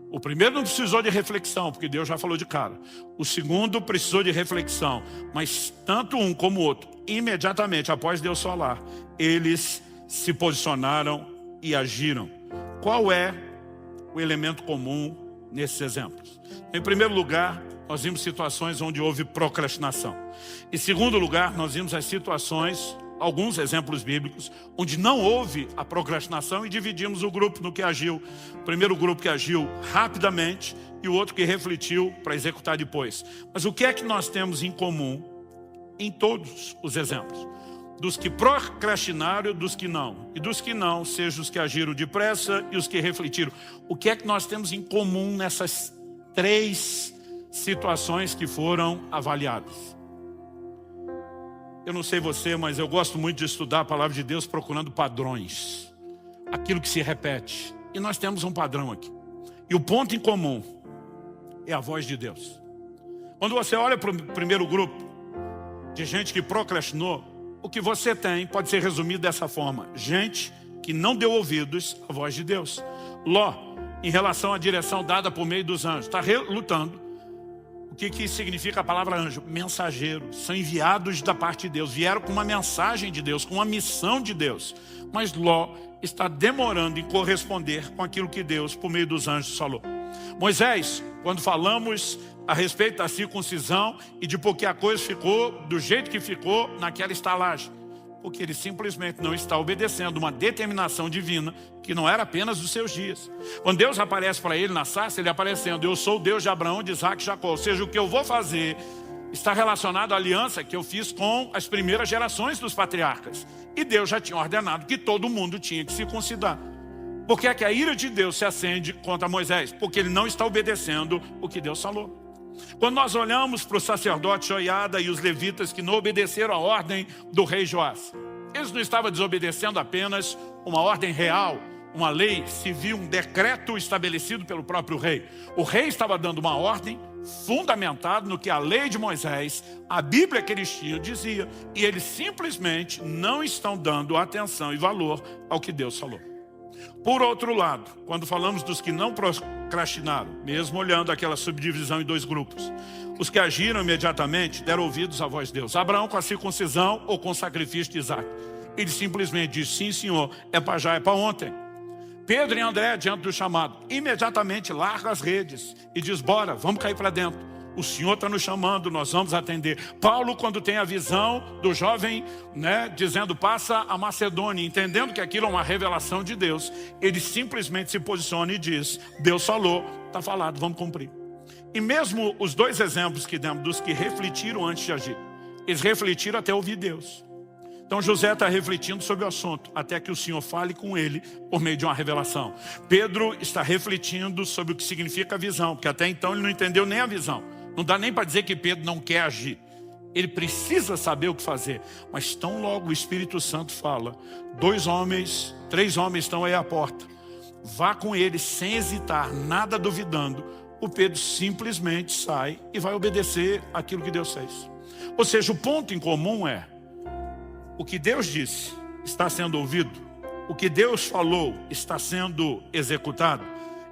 O primeiro não precisou de reflexão, porque Deus já falou de cara. O segundo precisou de reflexão. Mas tanto um como o outro, imediatamente após Deus falar, eles se posicionaram e agiram. Qual é o elemento comum nesses exemplos? Em primeiro lugar, nós vimos situações onde houve procrastinação. Em segundo lugar, nós vimos as situações, alguns exemplos bíblicos, onde não houve a procrastinação e dividimos o grupo no que agiu. O primeiro grupo que agiu rapidamente e o outro que refletiu para executar depois. Mas o que é que nós temos em comum em todos os exemplos? Dos que procrastinaram e dos que não. E dos que não, seja os que agiram depressa e os que refletiram. O que é que nós temos em comum nessas três situações que foram avaliadas? Eu não sei você, mas eu gosto muito de estudar a palavra de Deus procurando padrões. Aquilo que se repete. E nós temos um padrão aqui. E o ponto em comum é a voz de Deus. Quando você olha para o primeiro grupo de gente que procrastinou, o que você tem pode ser resumido dessa forma. Gente que não deu ouvidos à voz de Deus. Ló, em relação à direção dada por meio dos anjos, está relutando. O que significa a palavra anjo? Mensageiro. São enviados da parte de Deus. Vieram com uma mensagem de Deus, com uma missão de Deus. Mas Ló está demorando em corresponder com aquilo que Deus, por meio dos anjos, falou. Moisés, quando falamos a respeito da circuncisão e de por que a coisa ficou do jeito que ficou naquela estalagem. Porque ele simplesmente não está obedecendo uma determinação divina que não era apenas dos seus dias. Quando Deus aparece para ele na sarça, ele aparecendo, eu sou o Deus de Abraão, de Isaac e Jacó. Ou seja, o que eu vou fazer está relacionado à aliança que eu fiz com as primeiras gerações dos patriarcas. E Deus já tinha ordenado que todo mundo tinha que circuncidar. Por que é que a ira de Deus se acende contra Moisés? Porque ele não está obedecendo o que Deus falou. Quando nós olhamos para o sacerdote Joiada e os levitas que não obedeceram a ordem do rei Joás, eles não estavam desobedecendo apenas uma ordem real, uma lei civil, um decreto estabelecido pelo próprio rei. O rei estava dando uma ordem fundamentada no que a lei de Moisés, a Bíblia que eles tinham, dizia. E eles simplesmente não estão dando atenção e valor ao que Deus falou. Por outro lado, quando falamos dos que não procrastinaram, mesmo olhando aquela subdivisão em dois grupos, os que agiram imediatamente deram ouvidos à voz de Deus. Abraão com a circuncisão ou com o sacrifício de Isaac. Ele simplesmente disse, sim senhor, é para já, é para ontem. Pedro e André, diante do chamado, imediatamente larga as redes e diz, bora, vamos cair para dentro. O Senhor está nos chamando, nós vamos atender. Paulo, quando tem a visão do jovem, dizendo, passa a Macedônia, entendendo que aquilo é uma revelação de Deus, ele simplesmente se posiciona e diz, Deus falou, está falado, vamos cumprir. E mesmo os dois exemplos que demos dos que refletiram antes de agir, eles refletiram até ouvir Deus. Então José está refletindo sobre o assunto, até que o Senhor fale com ele por meio de uma revelação. Pedro está refletindo sobre o que significa a visão, porque até então ele não entendeu nem a visão. Não dá nem para dizer que Pedro não quer agir. Ele precisa saber o que fazer. Mas tão logo o Espírito Santo fala, 3 homens estão aí à porta. Vá com eles sem hesitar, nada duvidando. O Pedro simplesmente sai e vai obedecer aquilo que Deus fez. Ou seja, o ponto em comum é, o que Deus disse está sendo ouvido, o que Deus falou está sendo executado.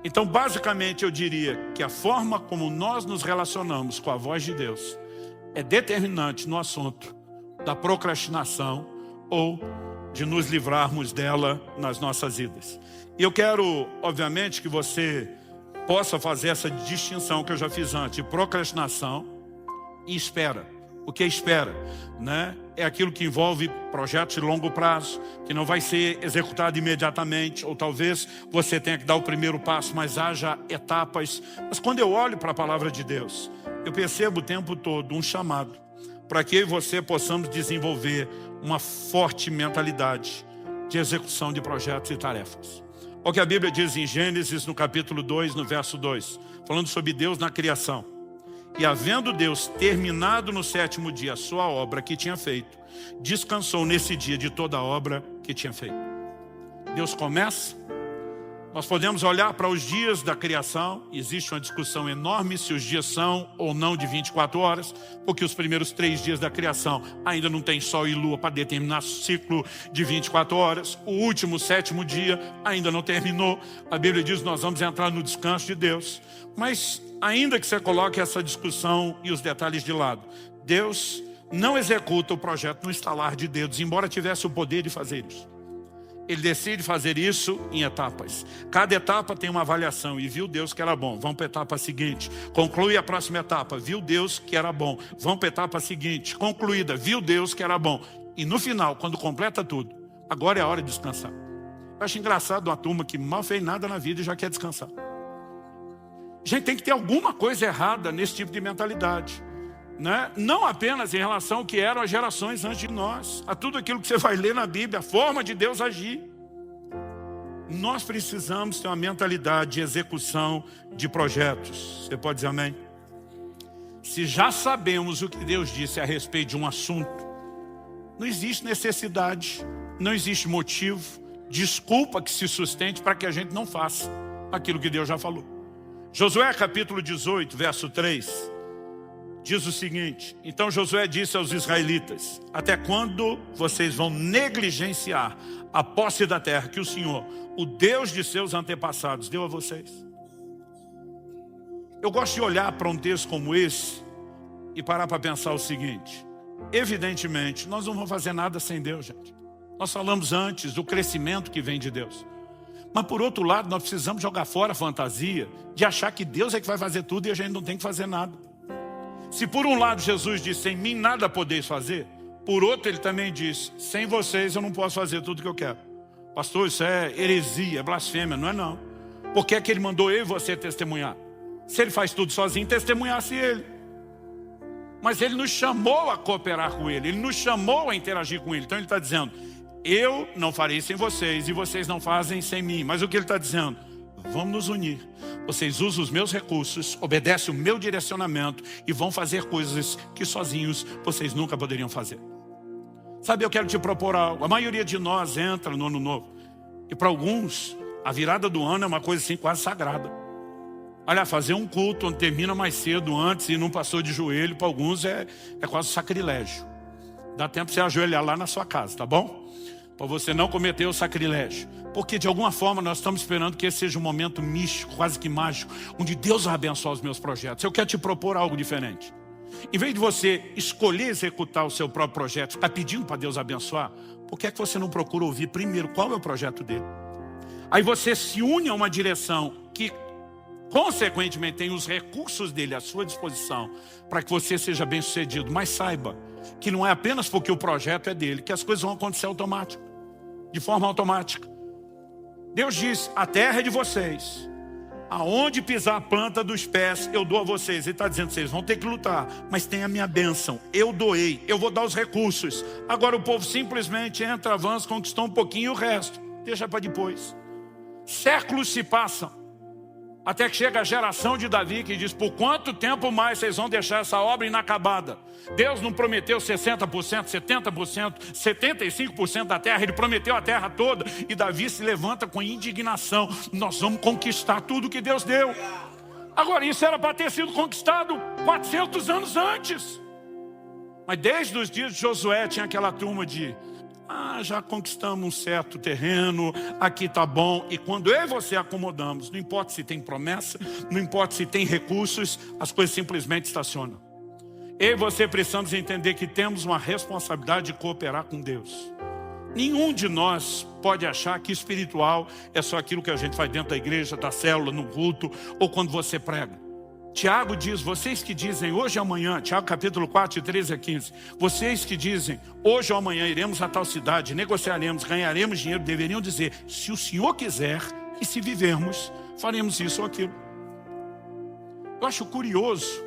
Então, basicamente, eu diria que a forma como nós nos relacionamos com a voz de Deus é determinante no assunto da procrastinação ou de nos livrarmos dela nas nossas vidas. E eu quero, obviamente, que você possa fazer essa distinção que eu já fiz antes, procrastinação e espera. O que é espera, é aquilo que envolve projetos de longo prazo, que não vai ser executado imediatamente, ou talvez você tenha que dar o primeiro passo, mas haja etapas. Mas quando eu olho para a palavra de Deus, eu percebo o tempo todo um chamado para que eu e você possamos desenvolver uma forte mentalidade de execução de projetos e tarefas. O que a Bíblia diz em Gênesis, no capítulo 2, no verso 2, falando sobre Deus na criação. E havendo Deus terminado no 7º dia a sua obra que tinha feito, descansou nesse dia de toda a obra que tinha feito. Deus começa. Nós podemos olhar para os dias da criação. Existe uma discussão enorme se os dias são ou não de 24 horas, porque os primeiros 3 dias da criação ainda não tem sol e lua para determinar o ciclo de 24 horas. O último, 7º dia, ainda não terminou. A Bíblia diz que nós vamos entrar no descanso de Deus. Mas ainda que você coloque essa discussão e os detalhes de lado, Deus não executa o projeto no estalar de dedos, embora tivesse o poder de fazer isso. Ele decide fazer isso em etapas. Cada etapa tem uma avaliação. E viu Deus que era bom, vamos para a etapa seguinte. Conclui a próxima etapa, viu Deus que era bom, vamos para a etapa seguinte. Concluída, viu Deus que era bom. E no final, quando completa tudo, agora é a hora de descansar. Eu acho engraçado uma turma que mal fez nada na vida e já quer descansar. Gente, tem que ter alguma coisa errada nesse tipo de mentalidade. Não apenas em relação ao que eram as gerações antes de nós, a tudo aquilo que você vai ler na Bíblia, a forma de Deus agir. Nós precisamos ter uma mentalidade de execução de projetos. Você pode dizer amém? Se já sabemos o que Deus disse a respeito de um assunto, não existe necessidade, não existe motivo, desculpa que se sustente para que a gente não faça aquilo que Deus já falou. Josué capítulo 18, verso 3, diz o seguinte: então Josué disse aos israelitas, até quando vocês vão negligenciar a posse da terra que o Senhor, o Deus de seus antepassados, deu a vocês? Eu gosto de olhar para um texto como esse e parar para pensar o seguinte: evidentemente, nós não vamos fazer nada sem Deus, gente. Nós falamos antes do crescimento que vem de Deus. Mas por outro lado, nós precisamos jogar fora a fantasia de achar que Deus é que vai fazer tudo e a gente não tem que fazer nada. Se por um lado Jesus disse, sem mim nada podeis fazer, por outro ele também diz, sem vocês eu não posso fazer tudo o que eu quero. Pastor, isso é heresia, é blasfêmia, não é não. Por que é que ele mandou eu e você testemunhar? Se ele faz tudo sozinho, testemunhasse ele. Mas ele nos chamou a cooperar com ele, ele nos chamou a interagir com ele. Então ele está dizendo, eu não farei sem vocês e vocês não fazem sem mim. Mas o que ele está dizendo? vamos nos unir. Vocês usam os meus recursos, obedecem o meu direcionamento e vão fazer coisas que sozinhos vocês nunca poderiam fazer. Sabe, eu quero te propor algo. A maioria de nós entra no ano novo. E para alguns, a virada do ano é uma coisa assim quase sagrada. Olha, fazer um culto onde termina mais cedo antes e não passou de joelho, para alguns é quase sacrilégio. Dá tempo de você ajoelhar lá na sua casa, tá bom? Para você não cometer o sacrilégio. Porque de alguma forma nós estamos esperando que esse seja um momento místico, quase que mágico, onde Deus vai abençoar os meus projetos. Eu quero te propor algo diferente. Em vez de você escolher executar o seu próprio projeto, ficar pedindo para Deus abençoar, por que é que você não procura ouvir primeiro qual é o projeto dele? Aí você se une a uma direção que, consequentemente, tem os recursos dele à sua disposição para que você seja bem sucedido. Mas saiba que não é apenas porque o projeto é dele que as coisas vão acontecer de forma automática. Deus diz, a terra é de vocês. Aonde pisar a planta dos pés, eu dou a vocês. Ele está dizendo, vocês vão ter que lutar, mas tem a minha bênção. Eu doei, eu vou dar os recursos. Agora o povo simplesmente entra, avança, conquistou um pouquinho e o resto deixa para depois. Séculos se passam, até que chega a geração de Davi que diz, por quanto tempo mais vocês vão deixar essa obra inacabada? Deus não prometeu 60%, 70%, 75% da terra, ele prometeu a terra toda. E Davi se levanta com indignação, nós vamos conquistar tudo que Deus deu. Agora isso era para ter sido conquistado 400 anos antes. Mas desde os dias de Josué tinha aquela turma de já conquistamos um certo terreno, aqui tá bom. E quando eu e você acomodamos, não importa se tem promessa, não importa se tem recursos, as coisas simplesmente estacionam. Eu e você precisamos entender que temos uma responsabilidade de cooperar com Deus. Nenhum de nós pode achar que espiritual é só aquilo que a gente faz dentro da igreja, da célula, no culto, ou quando você prega. Tiago diz, vocês que dizem hoje ou amanhã, Tiago capítulo 4, de 13 a 15, vocês que dizem hoje ou amanhã iremos a tal cidade, negociaremos, ganharemos dinheiro, deveriam dizer, se o Senhor quiser e se vivermos, faremos isso ou aquilo. Eu acho curioso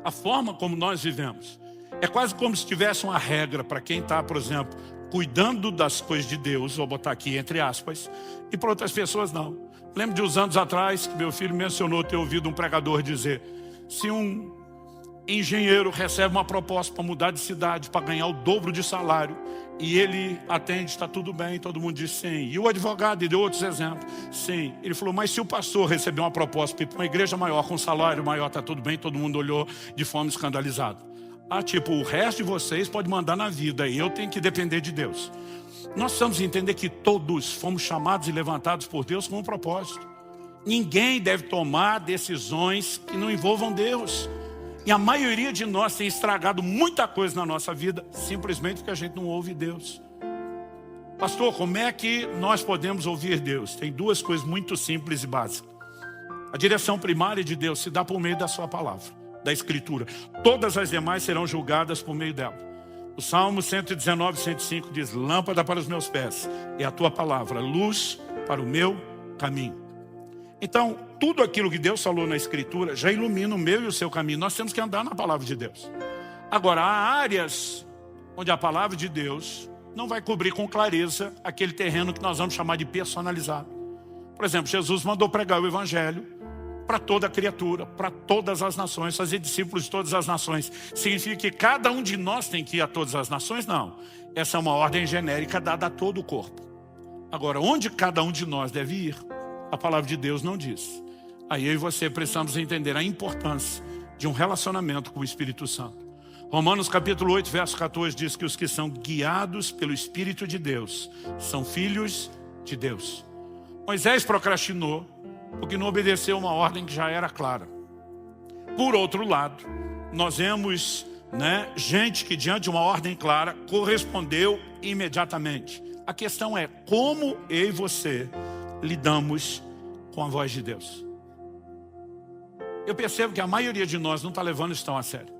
a forma como nós vivemos. É quase como se tivesse uma regra para quem está, por exemplo, cuidando das coisas de Deus, vou botar aqui entre aspas, e para outras pessoas não. Lembro de uns anos atrás que meu filho mencionou ter ouvido um pregador dizer, se um engenheiro recebe uma proposta para mudar de cidade, para ganhar o dobro de salário, e ele atende, está tudo bem, todo mundo diz sim. E o advogado, e deu outros exemplos, sim. Ele falou, mas se o pastor receber uma proposta para ir para uma igreja maior, com salário maior, está tudo bem, todo mundo olhou de forma escandalizada. Tipo, o resto de vocês pode mandar na vida, e eu tenho que depender de Deus. Nós precisamos entender que todos fomos chamados e levantados por Deus com um propósito. Ninguém deve tomar decisões que não envolvam Deus. E a maioria de nós tem estragado muita coisa na nossa vida, simplesmente porque a gente não ouve Deus. Pastor, como é que nós podemos ouvir Deus? Tem duas coisas muito simples e básicas. A direção primária de Deus se dá por meio da sua palavra, da Escritura. Todas as demais serão julgadas por meio dela. O Salmo 119, 105 diz, lâmpada para os meus pés é a tua palavra, luz para o meu caminho. Então, tudo aquilo que Deus falou na Escritura já ilumina o meu e o seu caminho. Nós temos que andar na palavra de Deus. Agora, há áreas onde a palavra de Deus não vai cobrir com clareza aquele terreno que nós vamos chamar de personalizado. Por exemplo, Jesus mandou pregar o Evangelho para toda criatura, para todas as nações, fazer discípulos de todas as nações. Significa que cada um de nós tem que ir a todas as nações? Não. Essa é uma ordem genérica dada a todo o corpo. Agora, onde cada um de nós deve ir, a palavra de Deus não diz. Aí eu e você precisamos entender a importância de um relacionamento com o Espírito Santo. Romanos capítulo 8, verso 14 diz que os que são guiados pelo Espírito de Deus são filhos de Deus. Moisés procrastinou porque não obedeceu uma ordem que já era clara. Por outro lado, nós vemos gente que diante de uma ordem clara correspondeu imediatamente. A questão é como eu e você lidamos com a voz de Deus. Eu percebo que a maioria de nós não está levando isso tão a sério.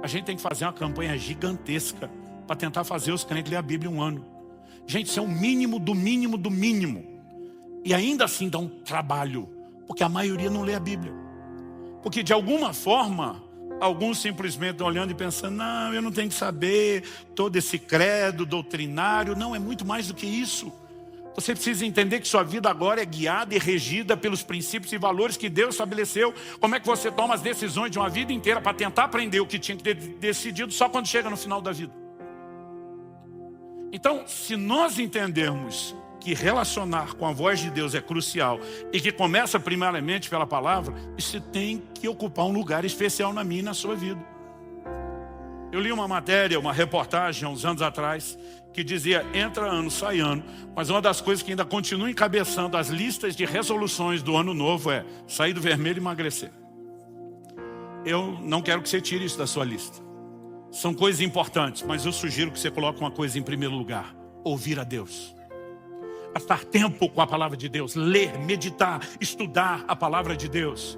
A gente tem que fazer uma campanha gigantesca para tentar fazer os crentes ler a Bíblia em um ano. Gente, isso é o mínimo do mínimo do mínimo. E ainda assim dá um trabalho, porque a maioria não lê a Bíblia. Porque de alguma forma, alguns simplesmente estão olhando e pensando, não, eu não tenho que saber todo esse credo doutrinário. Não, é muito mais do que isso. Você precisa entender que sua vida agora é guiada e regida pelos princípios e valores que Deus estabeleceu. Como é que você toma as decisões de uma vida inteira para tentar aprender o que tinha que ter decidido só quando chega no final da vida? Então, se nós entendermos que relacionar com a voz de Deus é crucial e que começa primeiramente pela palavra, isso tem que ocupar um lugar especial na minha e na sua vida. Eu li uma matéria, uma reportagem há uns anos atrás, que dizia, entra ano, sai ano, mas uma das coisas que ainda continua encabeçando as listas de resoluções do ano novo é sair do vermelho e emagrecer. Eu não quero que você tire isso da sua lista. São coisas importantes, mas eu sugiro que você coloque uma coisa em primeiro lugar: ouvir a Deus. Gastar tempo com a palavra de Deus, ler, meditar, estudar a palavra de Deus.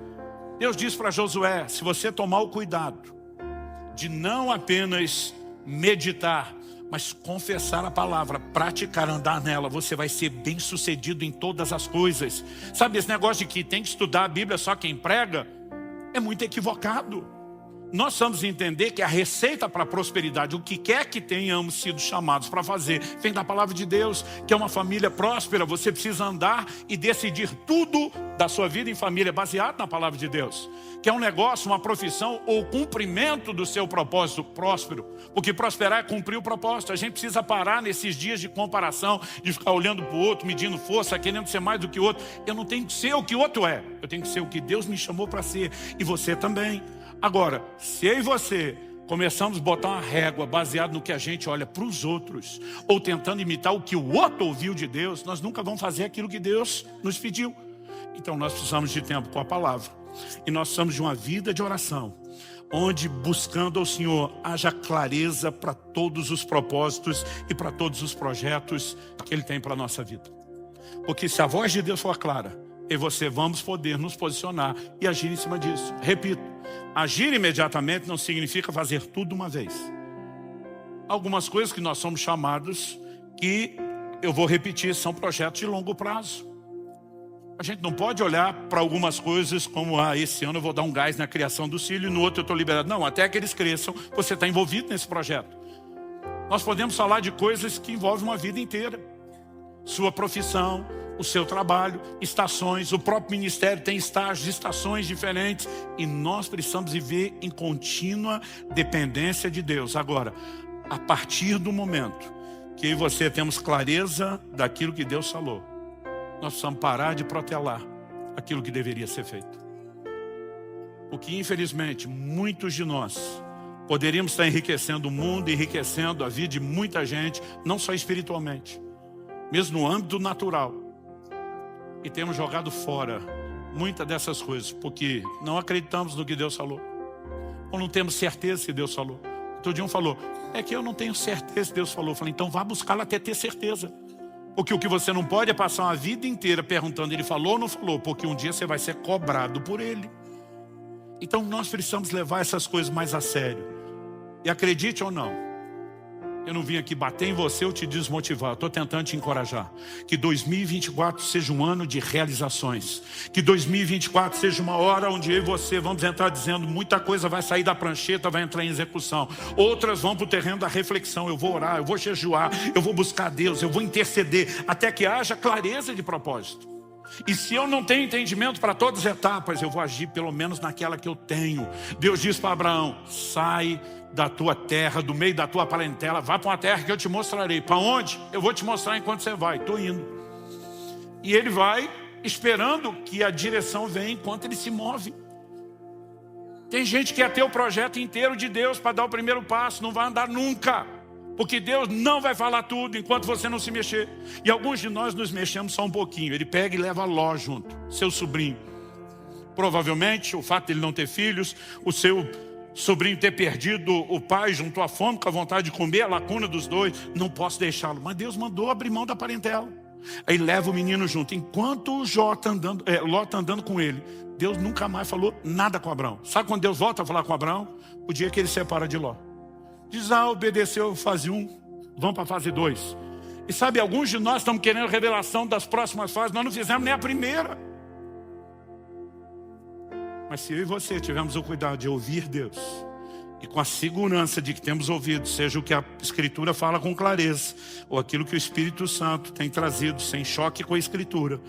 Deus diz para Josué, se você tomar o cuidado de não apenas meditar, mas confessar a palavra, praticar, andar nela, você vai ser bem sucedido em todas as coisas. Sabe, esse negócio de que tem que estudar a Bíblia só quem prega, é muito equivocado. Nós vamos entender que a receita para a prosperidade, o que quer que tenhamos sido chamados para fazer, vem da palavra de Deus, que é uma família próspera. Você precisa andar e decidir tudo da sua vida em família baseado na palavra de Deus. Que é um negócio, uma profissão ou cumprimento do seu propósito próspero. Porque prosperar é cumprir o propósito. A gente precisa parar nesses dias de comparação, de ficar olhando para o outro, medindo força, querendo ser mais do que o outro. Eu não tenho que ser o que o outro é. Eu tenho que ser o que Deus me chamou para ser. E você também. Agora, se eu e você começamos a botar uma régua baseada no que a gente olha para os outros, ou tentando imitar o que o outro ouviu de Deus, nós nunca vamos fazer aquilo que Deus nos pediu. Então nós precisamos de tempo com a palavra. E nós precisamos de uma vida de oração, onde buscando ao Senhor haja clareza para todos os propósitos e para todos os projetos que Ele tem para a nossa vida. Porque se a voz de Deus for clara, eu e você vamos poder nos posicionar e agir em cima disso. Repito, agir imediatamente não significa fazer tudo uma vez. Algumas coisas que nós somos chamados, que eu vou repetir, são projetos de longo prazo. A gente não pode olhar para algumas coisas como, esse ano eu vou dar um gás na criação do filho e no outro eu estou liberado. Não, até que eles cresçam, você está envolvido nesse projeto. Nós podemos falar de coisas que envolvem uma vida inteira. Sua profissão, o seu trabalho, estações, o próprio ministério tem estágios, estações diferentes. E nós precisamos viver em contínua dependência de Deus. Agora, a partir do momento que eu e você temos clareza daquilo que Deus falou, nós precisamos parar de protelar aquilo que deveria ser feito. Porque, infelizmente, muitos de nós poderíamos estar enriquecendo o mundo, enriquecendo a vida de muita gente, não só espiritualmente, mesmo no âmbito natural. E temos jogado fora muitas dessas coisas, porque não acreditamos no que Deus falou. Ou não temos certeza que Deus falou. Outro dia um falou, é que eu não tenho certeza que Deus falou. Eu falei, então vá buscá-lo até ter certeza. Porque o que você não pode é passar uma vida inteira perguntando, ele falou ou não falou, porque um dia você vai ser cobrado por ele. Então nós precisamos levar essas coisas mais a sério. E acredite ou não, eu não vim aqui bater em você ou te desmotivar. Eu estou tentando te encorajar. Que 2024 seja um ano de realizações. Que 2024 seja uma hora onde eu e você vamos entrar dizendo muita coisa vai sair da prancheta, vai entrar em execução. Outras vão para o terreno da reflexão. Eu vou orar, eu vou jejuar, eu vou buscar Deus, eu vou interceder, até que haja clareza de propósito. E se eu não tenho entendimento para todas as etapas, eu vou agir pelo menos naquela que eu tenho. Deus diz para Abraão, sai da tua terra, do meio da tua parentela, vá para uma terra que eu te mostrarei. Para onde? Eu vou te mostrar enquanto você vai. Estou indo. E ele vai esperando que a direção venha enquanto ele se move. Tem gente que quer ter o projeto inteiro de Deus para dar o primeiro passo, não vai andar nunca. Porque Deus não vai falar tudo enquanto você não se mexer. E alguns de nós nos mexemos só um pouquinho. Ele pega e leva Ló junto, seu sobrinho. Provavelmente, o fato de ele não ter filhos, o seu sobrinho ter perdido o pai junto à fome, com a vontade de comer, a lacuna dos dois, não posso deixá-lo. Mas Deus mandou abrir mão da parentela. Aí leva o menino junto. Enquanto o Ló está andando com ele, Deus nunca mais falou nada com Abraão. Sabe quando Deus volta a falar com Abraão? O dia que ele separa de Ló. Diz, obedeceu fase 1, vamos para a fase 2. E sabe, alguns de nós estamos querendo revelação das próximas fases, nós não fizemos nem a primeira. Mas se eu e você tivermos o cuidado de ouvir Deus e com a segurança de que temos ouvido, seja o que a Escritura fala com clareza, ou aquilo que o Espírito Santo tem trazido sem choque com a Escritura,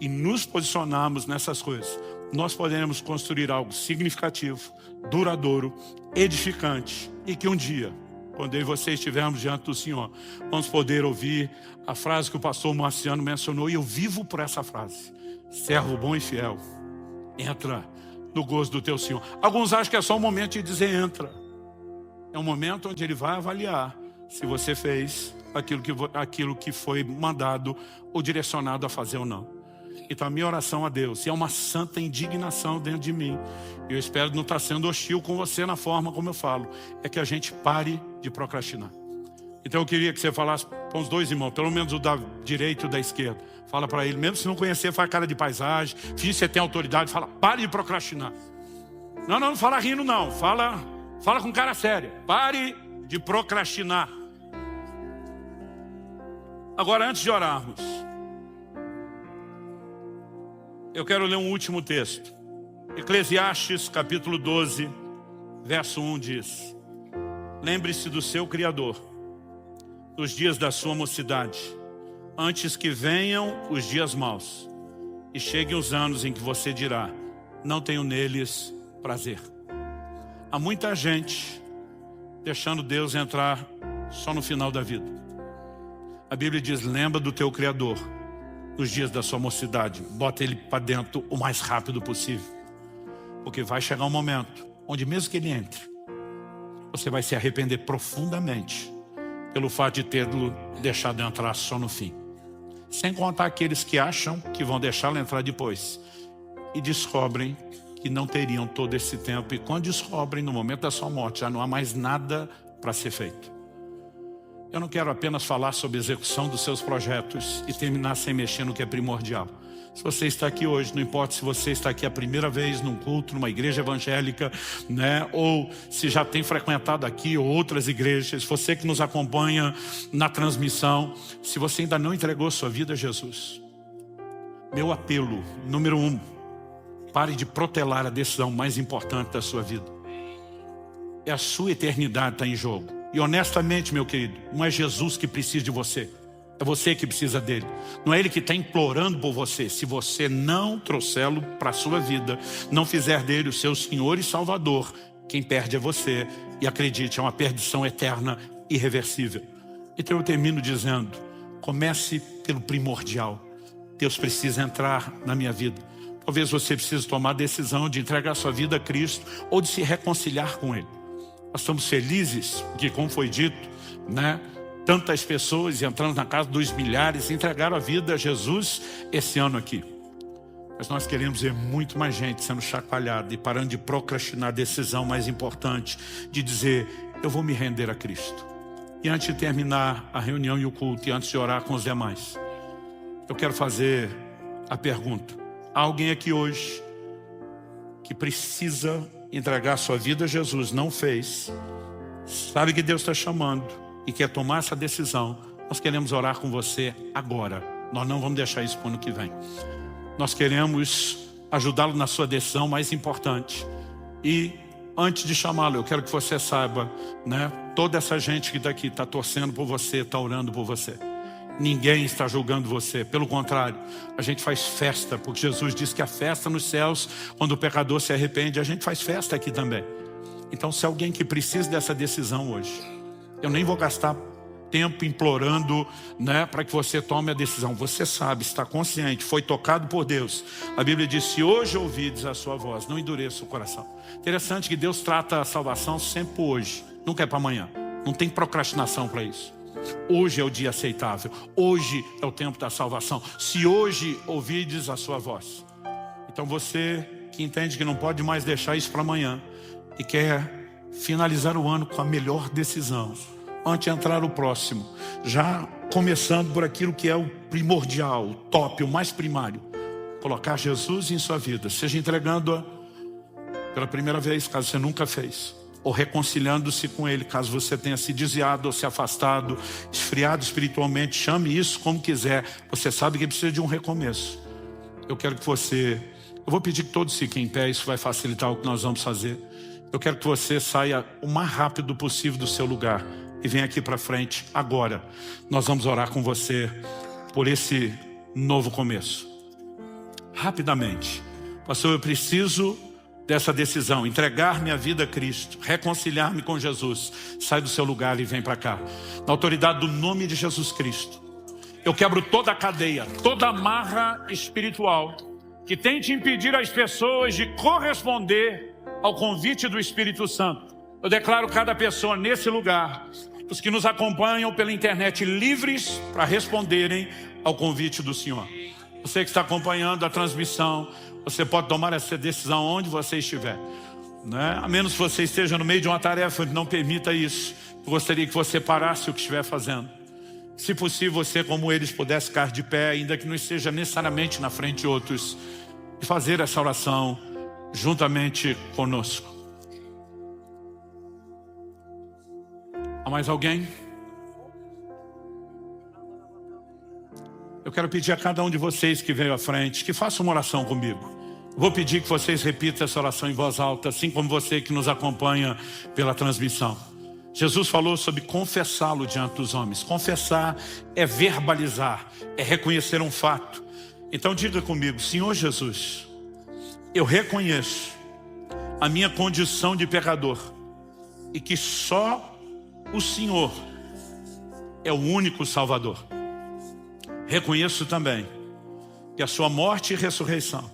e nos posicionarmos nessas coisas, nós poderemos construir algo significativo, duradouro, edificante, e que um dia, quando eu e você estivermos diante do Senhor, vamos poder ouvir a frase que o pastor Marciano mencionou, e eu vivo por essa frase: servo bom e fiel, entra no gozo do teu Senhor. Alguns acham que é só um momento de dizer entra. É um momento onde Ele vai avaliar se você fez aquilo que foi mandado ou direcionado a fazer ou não. Então a minha oração a Deus, e é uma santa indignação dentro de mim, eu espero não estar sendo hostil com você na forma como eu falo, é que a gente pare de procrastinar. Então eu queria que você falasse com os dois irmãos, pelo menos o da direita e o da esquerda. Fala para ele, mesmo se não conhecer, faz cara de paisagem, finge que você tem autoridade, fala, pare de procrastinar. Não fala rindo não, fala com cara séria, pare de procrastinar. Agora, antes de orarmos, eu quero ler um último texto. Eclesiastes capítulo 12, verso 1 diz: lembre-se do seu Criador, dos dias da sua mocidade, antes que venham os dias maus, e cheguem os anos em que você dirá, não tenho neles prazer. Há muita gente deixando Deus entrar só no final da vida. A Bíblia diz, lembra do teu Criador, nos dias da sua mocidade, bota ele para dentro o mais rápido possível, porque vai chegar um momento onde mesmo que ele entre, você vai se arrepender profundamente pelo fato de tê-lo deixado entrar só no fim. Sem contar aqueles que acham que vão deixá-lo entrar depois e descobrem que não teriam todo esse tempo, e quando descobrem no momento da sua morte já não há mais nada para ser feito. Eu não quero apenas falar sobre a execução dos seus projetos e terminar sem mexer no que é primordial. Se você está aqui hoje, não importa se você está aqui a primeira vez num culto, numa igreja evangélica, né? Ou se já tem frequentado aqui ou outras igrejas, você que nos acompanha na transmissão, se você ainda não entregou sua vida a Jesus, meu apelo, número 1, pare de protelar a decisão mais importante da sua vida. É a sua eternidade que está em jogo. E honestamente, meu querido, não é Jesus que precisa de você, é você que precisa dele. Não é ele que está implorando por você. Se você não trouxê-lo para a sua vida, não fizer dele o seu Senhor e Salvador, quem perde é você. E acredite, é uma perdição eterna, irreversível. Então eu termino dizendo, comece pelo primordial. Deus precisa entrar na minha vida. Talvez você precise tomar a decisão de entregar sua vida a Cristo ou de se reconciliar com Ele. Nós estamos felizes, porque como foi dito, né? Tantas pessoas entrando na casa dos milhares entregaram a vida a Jesus esse ano aqui. Mas nós queremos ver muito mais gente sendo chacoalhada e parando de procrastinar a decisão mais importante, de dizer, eu vou me render a Cristo. E antes de terminar a reunião e o culto, e antes de orar com os demais, eu quero fazer a pergunta. Há alguém aqui hoje que precisa entregar sua vida a Jesus, não fez, sabe que Deus está chamando e quer tomar essa decisão? Nós queremos orar com você agora. Nós não vamos deixar isso para o ano que vem. Nós queremos ajudá-lo na sua decisão mais importante. E antes de chamá-lo, eu quero que você saiba, né? Toda essa gente que está aqui está torcendo por você, está orando por você. Ninguém está julgando você, pelo contrário, a gente faz festa, porque Jesus disse que a festa nos céus, quando o pecador se arrepende, a gente faz festa aqui também. Então, se alguém que precisa dessa decisão hoje, eu nem vou gastar tempo implorando, né, para que você tome a decisão. Você sabe, está consciente, foi tocado por Deus. A Bíblia diz, se hoje ouvides a sua voz, não endureça o coração. Interessante que Deus trata a salvação sempre hoje, nunca é para amanhã. Não tem procrastinação para isso. Hoje é o dia aceitável, hoje é o tempo da salvação. Se hoje ouvides a sua voz. Então você que entende que não pode mais deixar isso para amanhã e quer finalizar o ano com a melhor decisão, antes de entrar o próximo, já começando por aquilo que é o primordial, o top, o mais primário, colocar Jesus em sua vida, seja entregando-a pela primeira vez, caso você nunca fez, ou reconciliando-se com Ele, caso você tenha se desviado ou se afastado, esfriado espiritualmente, chame isso como quiser, você sabe que precisa de um recomeço. Eu quero que você, eu vou pedir que todos fiquem em pé, isso vai facilitar o que nós vamos fazer. Eu quero que você saia o mais rápido possível do seu lugar e venha aqui para frente agora. Nós vamos orar com você por esse novo começo. Rapidamente. Pastor, eu preciso dessa decisão, entregar minha vida a Cristo, reconciliar-me com Jesus. Sai do seu lugar e vem para cá. Na autoridade do nome de Jesus Cristo, eu quebro toda a cadeia, toda a amarra espiritual que tente impedir as pessoas de corresponder ao convite do Espírito Santo. Eu declaro cada pessoa nesse lugar, os que nos acompanham pela internet, livres para responderem ao convite do Senhor. Você que está acompanhando a transmissão, você pode tomar essa decisão onde você estiver, né? A menos que você esteja no meio de uma tarefa, não permita isso. Eu gostaria que você parasse o que estiver fazendo. Se possível, você, como eles, pudesse ficar de pé, ainda que não esteja necessariamente na frente de outros, e fazer essa oração juntamente conosco. Há mais alguém? Eu quero pedir a cada um de vocês que veio à frente, que faça uma oração comigo. Vou pedir que vocês repitam essa oração em voz alta, assim como você que nos acompanha pela transmissão. Jesus falou sobre confessá-lo diante dos homens. Confessar é verbalizar, é reconhecer um fato. Então diga comigo: Senhor Jesus, eu reconheço a minha condição de pecador e que só o Senhor é o único Salvador. Reconheço também que a sua morte e ressurreição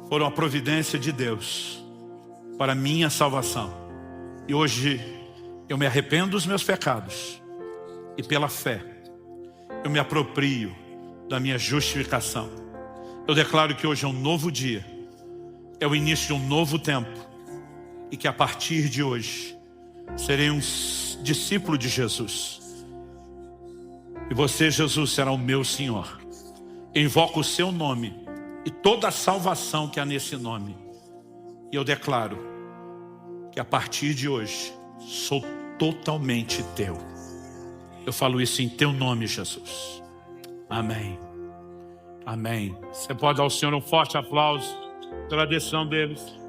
foram a providência de Deus para minha salvação. E hoje eu me arrependo dos meus pecados e pela fé eu me aproprio da minha justificação. Eu declaro que hoje é um novo dia, é o início de um novo tempo e que a partir de hoje serei um discípulo de Jesus. E você, Jesus, será o meu Senhor. Eu invoco o seu nome e toda a salvação que há nesse nome. E eu declaro que a partir de hoje sou totalmente teu. Eu falo isso em teu nome, Jesus. Amém. Amém. Você pode dar ao Senhor um forte aplauso pela decisão deles.